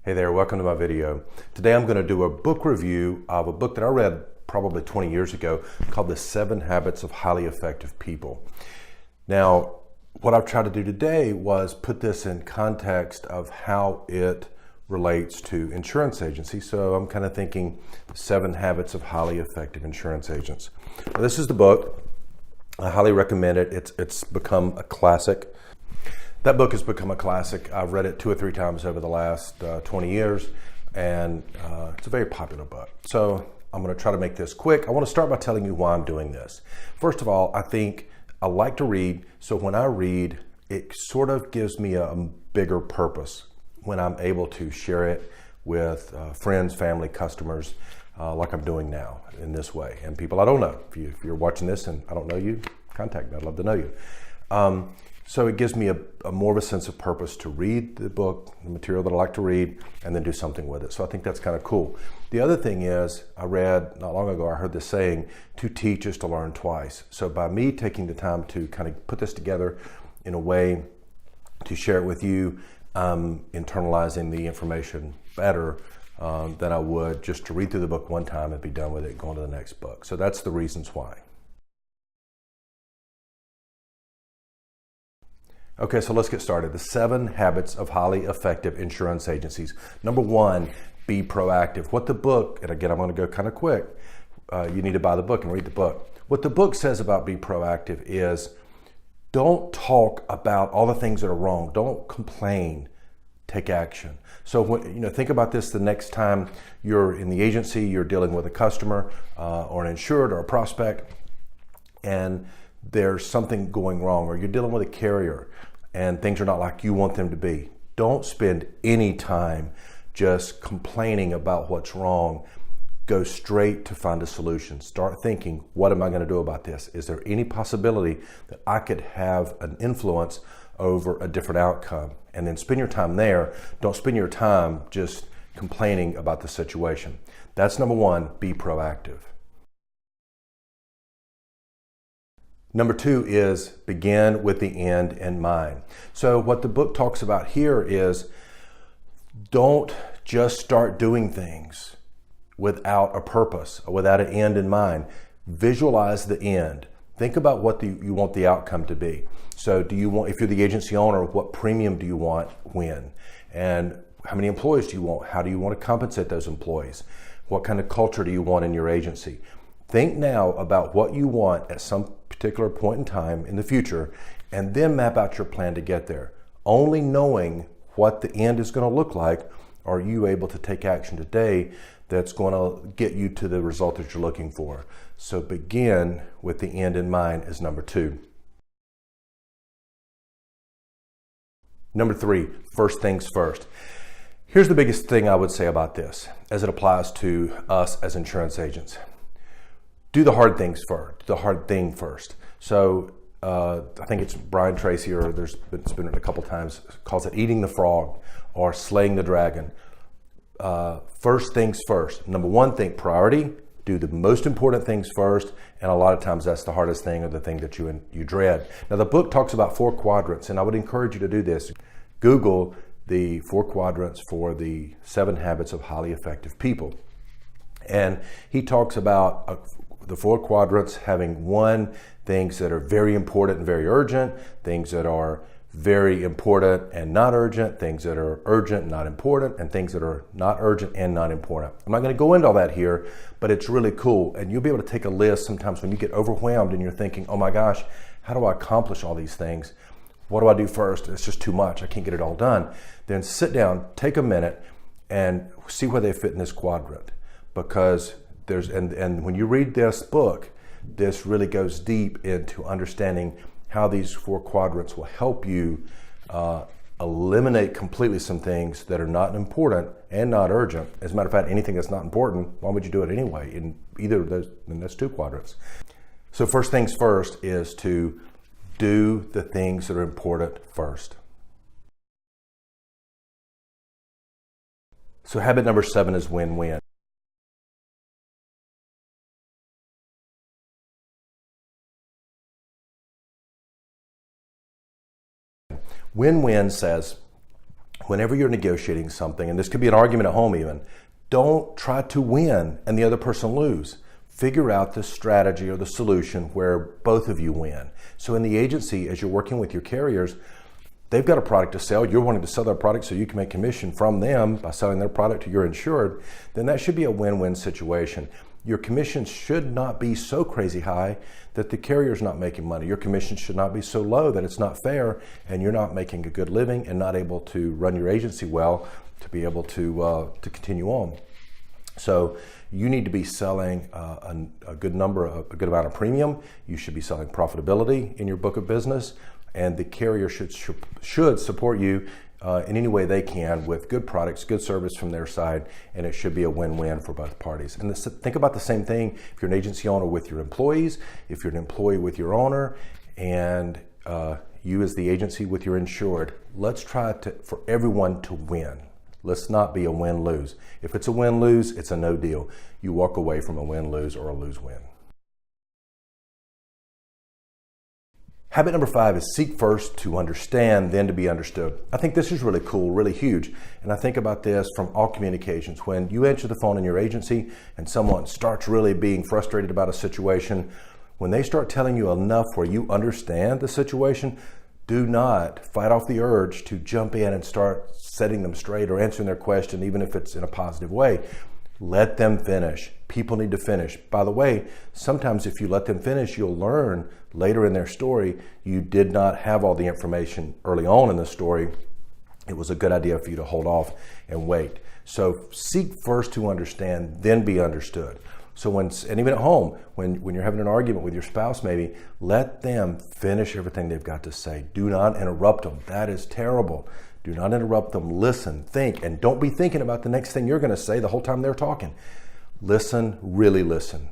Hey there, welcome to my video. Today I'm going to do a book review of a book that I read probably 20 years ago called The 7 Habits of Highly Effective People. Now, what I've tried to do today was put this in context of how it relates to insurance agencies. So I'm kind of thinking 7 Habits of Highly Effective Insurance Agents. Now, this is the book. I highly recommend it. It's become a classic. That book has become a classic. I've read it 2 or 3 times over the last 20 years, and it's a very popular book. So I'm going to try to make this quick. I want to start by telling you why I'm doing this. First of all, I think I like to read, so when I read, it sort of gives me a bigger purpose when I'm able to share it with friends, family, customers, like I'm doing now in this way. And people I don't know. If you're watching this and I don't know you, contact me. I'd love to know you. So it gives me a more of a sense of purpose to read the book, the material that I like to read, and then do something with it. So I think that's kind of cool. The other thing is, I read not long ago, I heard this saying, to teach is to learn twice. So by me taking the time to kind of put this together in a way to share it with you, internalizing the information better than I would just to read through the book one time and be done with it and go on to the next book. So that's the reasons why. Okay, so let's get started. The 7 Habits of Highly Effective Insurance Agencies. Number 1, be proactive. What the book, and again, I'm going to go kind of quick. You need to buy the book and read the book. What the book says about be proactive is don't talk about all the things that are wrong. Don't complain. Take action. So when, think about this the next time you're in the agency, you're dealing with a customer or an insured or a prospect, and there's something going wrong, or you're dealing with a carrier and things are not like you want them to be. Don't spend any time just complaining about what's wrong. Go straight to find a solution. Start thinking, what am I going to do about this? Is there any possibility that I could have an influence over a different outcome? And then spend your time there. Don't spend your time just complaining about the situation. That's number 1, be proactive. Number 2 is begin with the end in mind. So what the book talks about here is don't just start doing things without a purpose or without an end in mind. Visualize the end. Think about what you want the outcome to be. So do you want, if you're the agency owner, what premium do you want when? And how many employees do you want? How do you want to compensate those employees? What kind of culture do you want in your agency? Think now about what you want at some particular point in time in the future, and then map out your plan to get there. Only knowing what the end is going to look like are you able to take action today that's going to get you to the result that you're looking for. So begin with the end in mind is number 2. Number 3, first things first. Here's the biggest thing I would say about this as it applies to us as insurance agents. Do the hard things first, the hard thing first. So I think it's Brian Tracy, or it's been written a couple times, calls it eating the frog or slaying the dragon. First things first. Number 1, think priority. Do the most important things first, and a lot of times that's the hardest thing or the thing that you dread. Now the book talks about 4 quadrants, and I would encourage you to do this. Google the 4 quadrants for the 7 Habits of Highly Effective People. And he talks about the 4 quadrants having 1, things that are very important and very urgent, things that are very important and not urgent, things that are urgent and not important, and things that are not urgent and not important. I'm not going to go into all that here, but it's really cool. And you'll be able to take a list sometimes when you get overwhelmed and you're thinking, oh my gosh, how do I accomplish all these things? What do I do first? It's just too much. I can't get it all done. Then sit down, take a minute, and see where they fit in this quadrant. Because and when you read this book, this really goes deep into understanding how these 4 quadrants will help you eliminate completely some things that are not important and not urgent. As a matter of fact, anything that's not important, why would you do it anyway in either of those, in those 2 quadrants? So first things first is to do the things that are important first. So habit number 7 is win-win. WinWin says, whenever you're negotiating something, and this could be an argument at home even, don't try to win and the other person lose. Figure out the strategy or the solution where both of you win. So in the agency, as you're working with your carriers, they've got a product to sell. You're wanting to sell their product so you can make commission from them by selling their product to your insured. Then that should be a win-win situation. Your commission should not be so crazy high that the carrier's not making money. Your commission should not be so low that it's not fair and you're not making a good living and not able to run your agency well to be able to continue on. So you need to be selling a good amount of premium. You should be selling profitability in your book of business, and the carrier should support you in any way they can with good products, good service from their side, and it should be a win-win for both parties. And think about the same thing if you're an agency owner with your employees, if you're an employee with your owner, and you as the agency with your insured. Let's try for everyone to win. Let's not be a win-lose. If it's a win-lose, it's a no deal. You walk away from a win-lose or a lose-win. Habit number 5 is seek first to understand, then to be understood. I think this is really cool, really huge. And I think about this from all communications. When you answer the phone in your agency and someone starts really being frustrated about a situation, when they start telling you enough where you understand the situation, do not fight off the urge to jump in and start setting them straight or answering their question, even if it's in a positive way. Let them finish. People need to finish. By the way, sometimes if you let them finish, you'll learn later in their story you did not have all the information early on in the story. It was a good idea for you to hold off and wait. So seek first to understand, then be understood. So and even at home, when you're having an argument with your spouse maybe, let them finish everything they've got to say. Do not interrupt them. That is terrible. Do not interrupt them. Listen, think, and don't be thinking about the next thing you're going to say the whole time they're talking. Listen, really listen.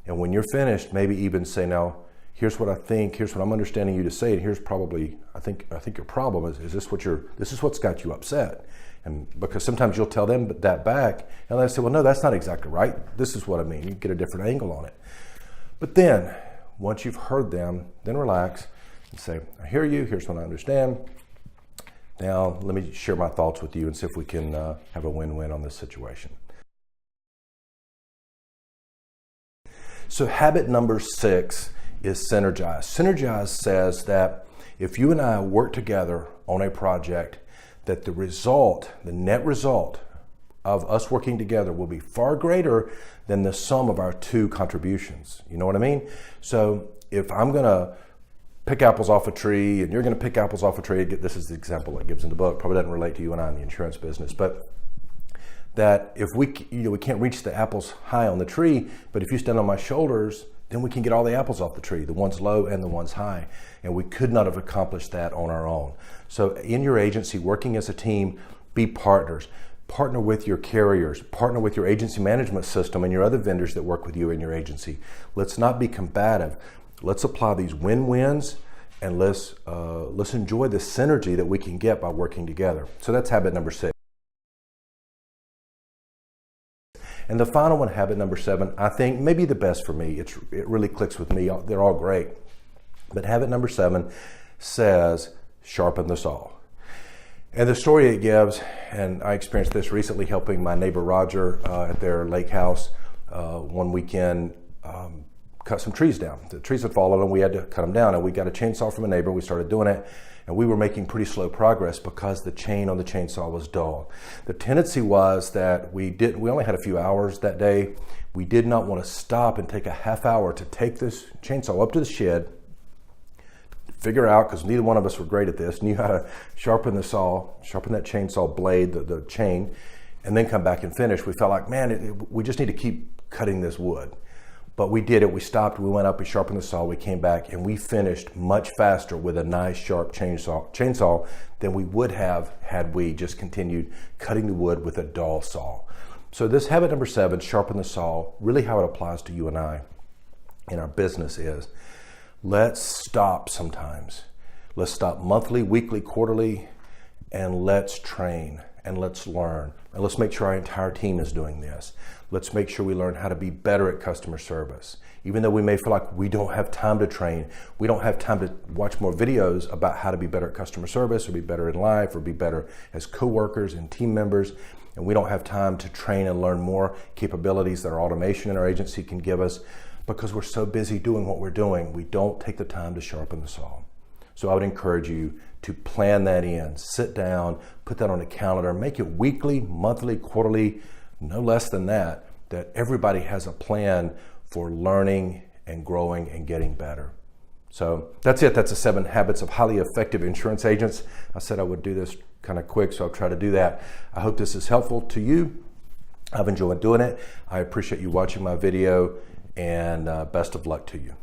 And when you're finished, maybe even say, now, here's what I think, here's what I'm understanding you to say, and here's probably, I think your problem is this is what's got you upset. And because sometimes you'll tell them that back, and they say, well, no, that's not exactly right. This is what I mean. You get a different angle on it. But then, once you've heard them, then relax and say, I hear you, here's what I understand. Now, let me share my thoughts with you and see if we can have a win-win on this situation. So habit number 6 is Synergize. Synergize says that if you and I work together on a project, that the net result of us working together will be far greater than the sum of our 2 contributions. You know what I mean? So if I'm going to pick apples off a tree and you're going to pick apples off a tree, this is the example that gives in the book, probably doesn't relate to you and I in the insurance business, but that if we can't reach the apples high on the tree, but if you stand on my shoulders, then we can get all the apples off the tree, the ones low and the ones high. And we could not have accomplished that on our own. So in your agency, working as a team, be partners. Partner with your carriers, partner with your agency management system and your other vendors that work with you in your agency. Let's not be combative. Let's apply these win-wins and let's enjoy the synergy that we can get by working together. So that's habit number 6. And the final one, habit number 7, I think maybe the best for me. It really clicks with me. They're all great. But habit number 7 says, sharpen the saw. And the story it gives, and I experienced this recently helping my neighbor Roger at their lake house one weekend cut some trees down. The trees had fallen and we had to cut them down, and we got a chainsaw from a neighbor. We started doing it, and we were making pretty slow progress because the chain on the chainsaw was dull. The tendency was that we only had a few hours that day. We did not want to stop and take a half hour to take this chainsaw up to the shed, figure out, because neither one of us were great at this, knew how to sharpen the saw, sharpen that chainsaw blade, the chain, and then come back and finish. We felt like, man, we just need to keep cutting this wood. But we did it. We stopped, we went up, we sharpened the saw, we came back, and we finished much faster with a nice sharp chainsaw than we would have had we just continued cutting the wood with a dull saw. So this habit number 7, sharpen the saw, really how it applies to you and I in our business is, let's stop sometimes. Let's stop monthly, weekly, quarterly, and let's train. and let's learn. And let's make sure our entire team is doing this. Let's make sure we learn how to be better at customer service. Even though we may feel like we don't have time to train, we don't have time to watch more videos about how to be better at customer service or be better in life or be better as coworkers and team members, and we don't have time to train and learn more capabilities that our automation in our agency can give us because we're so busy doing what we're doing, we don't take the time to sharpen the saw. So I would encourage you to plan that in, sit down, put that on a calendar, make it weekly, monthly, quarterly, no less than that everybody has a plan for learning and growing and getting better. So that's it. That's the 7 habits of highly effective insurance agents. I said I would do this kind of quick, so I'll try to do that. I hope this is helpful to you. I've enjoyed doing it. I appreciate you watching my video, and best of luck to you.